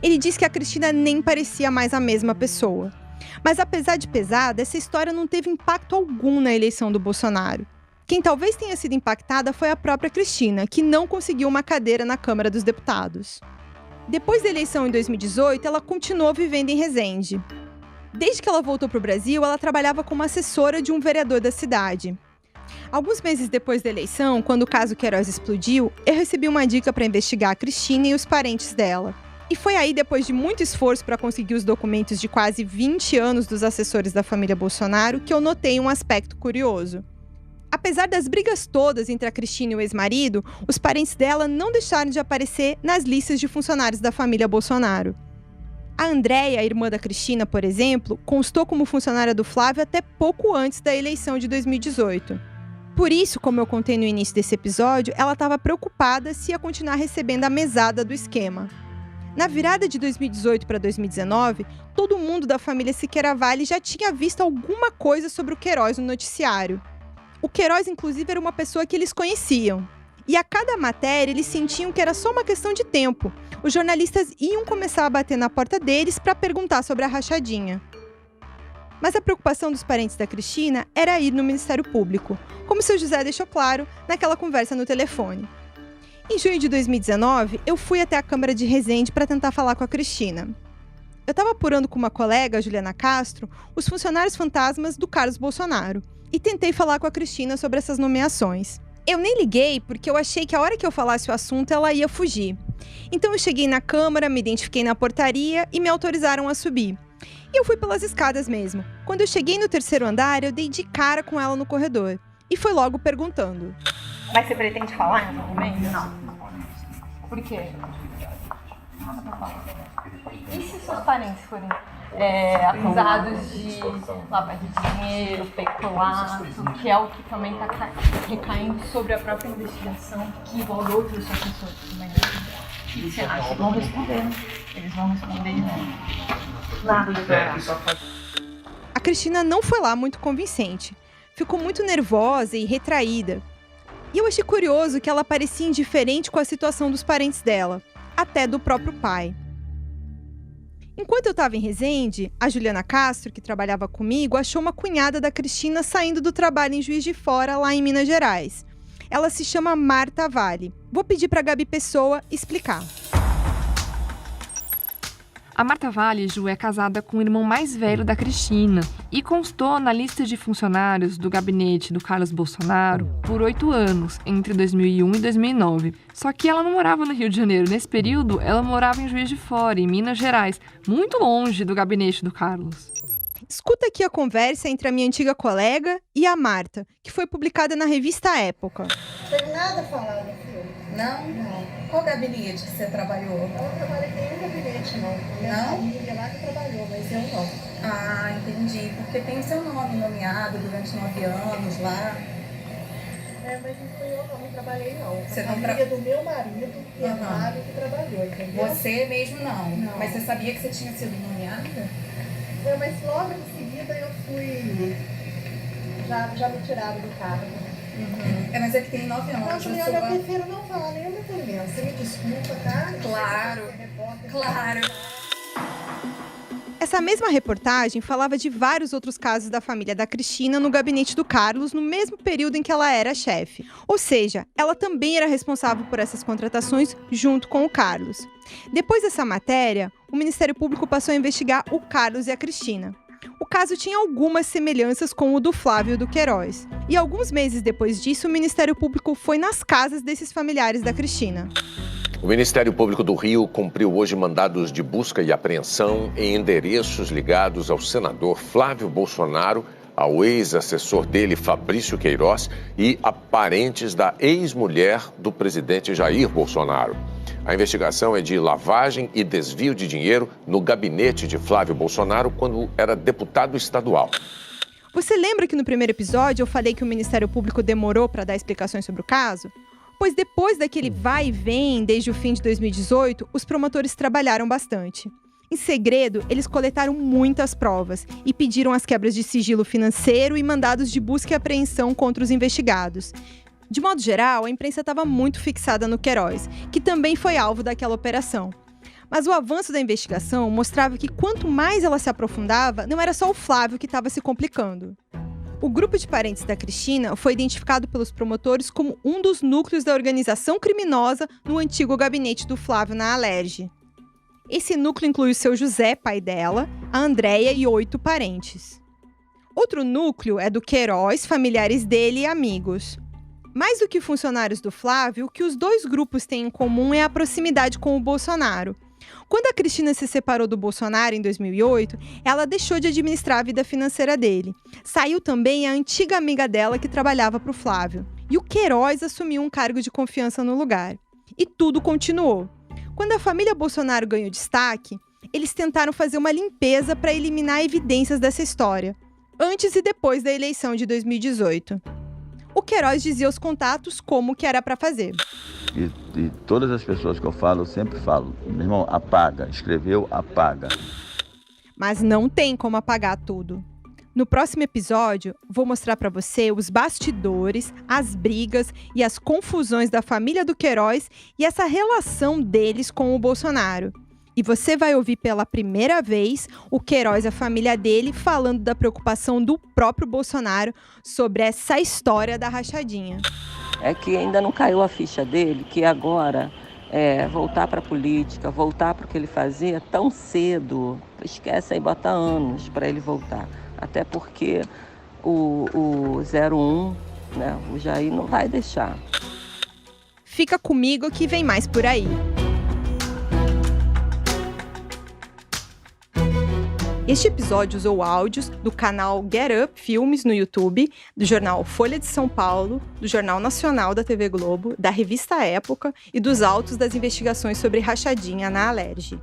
Ele disse que a Cristina nem parecia mais a mesma pessoa. Mas apesar de pesada, essa história não teve impacto algum na eleição do Bolsonaro. Quem talvez tenha sido impactada foi a própria Cristina, que não conseguiu uma cadeira na Câmara dos Deputados. Depois da eleição em 2018, ela continuou vivendo em Resende. Desde que ela voltou para o Brasil, ela trabalhava como assessora de um vereador da cidade. Alguns meses depois da eleição, quando o caso Queiroz explodiu, eu recebi uma dica para investigar a Cristina e os parentes dela. E foi aí, depois de muito esforço para conseguir os documentos de quase 20 anos dos assessores da família Bolsonaro, que eu notei um aspecto curioso. Apesar das brigas todas entre a Cristina e o ex-marido, os parentes dela não deixaram de aparecer nas listas de funcionários da família Bolsonaro. A Andréia, a irmã da Cristina, por exemplo, constou como funcionária do Flávio até pouco antes da eleição de 2018. Por isso, como eu contei no início desse episódio, ela estava preocupada se ia continuar recebendo a mesada do esquema. Na virada de 2018 para 2019, todo mundo da família Siqueira Vale já tinha visto alguma coisa sobre o Queiroz no noticiário. O Queiroz, inclusive, era uma pessoa que eles conheciam. E a cada matéria, eles sentiam que era só uma questão de tempo. Os jornalistas iam começar a bater na porta deles para perguntar sobre a rachadinha. Mas a preocupação dos parentes da Cristina era ir no Ministério Público, como o seu José deixou claro naquela conversa no telefone. Em junho de 2019, eu fui até a Câmara de Resende para tentar falar com a Cristina. Eu estava apurando com uma colega, a Juliana Castro, os funcionários fantasmas do Carlos Bolsonaro, e tentei falar com a Cristina sobre essas nomeações. Eu nem liguei porque eu achei que a hora que eu falasse o assunto ela ia fugir. Então eu cheguei na Câmara, me identifiquei na portaria e me autorizaram a subir. E eu fui pelas escadas mesmo. Quando eu cheguei no 3º andar, eu dei de cara com ela no corredor. E foi logo perguntando. Mas você pretende falar em algum momento? Não. Por quê? E se seus parentes forem acusados de lavagem de dinheiro, peculato, que é o que também está recaindo sobre a própria investigação, que envolve outros assessores também? O que você acha? Vão responder, né? Eles vão responder de novo. Nada de A Cristina não foi lá muito convincente. Ficou muito nervosa e retraída. E eu achei curioso que ela parecia indiferente com a situação dos parentes dela, até do próprio pai. Enquanto eu estava em Resende, a Juliana Castro, que trabalhava comigo, achou uma cunhada da Cristina saindo do trabalho em Juiz de Fora, lá em Minas Gerais. Ela se chama Marta Vale. Vou pedir para a Gabi Pessoa explicar. A Marta Vale, Ju, é casada com o irmão mais velho da Cristina e constou na lista de funcionários do gabinete do Carlos Bolsonaro por 8 anos, entre 2001 e 2009. Só que ela não morava no Rio de Janeiro. Nesse período, ela morava em Juiz de Fora, em Minas Gerais, muito longe do gabinete do Carlos. Escuta aqui a conversa entre a minha antiga colega e a Marta, que foi publicada na revista Época. Não tem nada falado, filho. Não? Qual gabinete que você trabalhou? Eu não trabalhei em nenhum gabinete, não. Minha família lá que trabalhou, mas eu não. Ah, entendi. Porque tem seu nome nomeado durante 9 anos lá. Mas não fui eu não trabalhei, não. Você a família do meu marido, Bernardo, que trabalhou, entendeu? Você mesmo não. Mas você sabia que você tinha sido nomeada? Mas logo em seguida eu fui... Já me tiraram do cargo. Mas é que tem 9 anos. Não, Juliana, eu prefiro não falar nenhum depoimento. Você me desculpa, tá? Claro. Essa mesma reportagem falava de vários outros casos da família da Cristina no gabinete do Carlos no mesmo período em que ela era chefe. Ou seja, ela também era responsável por essas contratações junto com o Carlos. Depois dessa matéria, o Ministério Público passou a investigar o Carlos e a Cristina. O caso tinha algumas semelhanças com o do Flávio e do Queiroz. E alguns meses depois disso, o Ministério Público foi nas casas desses familiares da Cristina. O Ministério Público do Rio cumpriu hoje mandados de busca e apreensão em endereços ligados ao senador Flávio Bolsonaro, ao ex-assessor dele, Fabrício Queiroz, e a parentes da ex-mulher do presidente Jair Bolsonaro. A investigação é de lavagem e desvio de dinheiro no gabinete de Flávio Bolsonaro quando era deputado estadual. Você lembra que no primeiro episódio eu falei que o Ministério Público demorou para dar explicações sobre o caso? Pois depois daquele vai e vem desde o fim de 2018, os promotores trabalharam bastante. Em segredo, eles coletaram muitas provas e pediram as quebras de sigilo financeiro e mandados de busca e apreensão contra os investigados. De modo geral, a imprensa estava muito fixada no Queiroz, que também foi alvo daquela operação. Mas o avanço da investigação mostrava que quanto mais ela se aprofundava, não era só o Flávio que estava se complicando. O grupo de parentes da Cristina foi identificado pelos promotores como um dos núcleos da organização criminosa no antigo gabinete do Flávio na Alerj. Esse núcleo inclui o seu José, pai dela, a Andréia e 8 parentes. Outro núcleo é do Queiroz, familiares dele e amigos. Mais do que funcionários do Flávio, o que os dois grupos têm em comum é a proximidade com o Bolsonaro. Quando a Cristina se separou do Bolsonaro em 2008, ela deixou de administrar a vida financeira dele. Saiu também a antiga amiga dela que trabalhava para o Flávio. E o Queiroz assumiu um cargo de confiança no lugar. E tudo continuou. Quando a família Bolsonaro ganhou destaque, eles tentaram fazer uma limpeza para eliminar evidências dessa história, antes e depois da eleição de 2018. O Queiroz dizia aos contatos como que era para fazer. E todas as pessoas que eu falo, eu sempre falo, meu irmão, apaga, escreveu, apaga. Mas não tem como apagar tudo. No próximo episódio, vou mostrar para você os bastidores, as brigas e as confusões da família do Queiroz e essa relação deles com o Bolsonaro. E você vai ouvir pela primeira vez o Queiroz e a família dele falando da preocupação do próprio Bolsonaro sobre essa história da rachadinha. É que ainda não caiu a ficha dele, que agora voltar para a política, voltar para o que ele fazia tão cedo, esquece aí, bota anos para ele voltar. Até porque o 01, né, o Jair não vai deixar. Fica comigo que vem mais por aí. Este episódio usou áudios do canal Get Up Filmes no YouTube, do jornal Folha de São Paulo, do Jornal Nacional da TV Globo, da revista Época e dos autos das investigações sobre rachadinha na Alerj.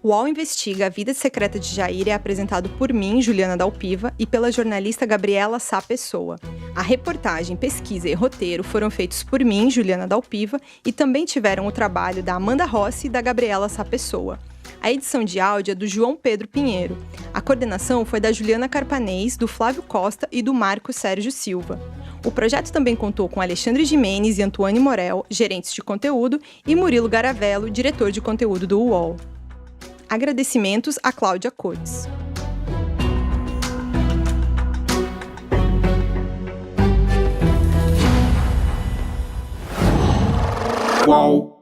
O UOL Investiga a Vida Secreta de Jair é apresentado por mim, Juliana Dalpiva, e pela jornalista Gabriela Sá Pessoa. A reportagem, pesquisa e roteiro foram feitos por mim, Juliana Dalpiva, e também tiveram o trabalho da Amanda Rossi e da Gabriela Sá Pessoa. A edição de áudio é do João Pedro Pinheiro. A coordenação foi da Juliana Carpanês, do Flávio Costa e do Marco Sérgio Silva. O projeto também contou com Alexandre Gimenez e Antoine Morel, gerentes de conteúdo, e Murilo Garavello, diretor de conteúdo do UOL. Agradecimentos a Cláudia Cotes. UOL.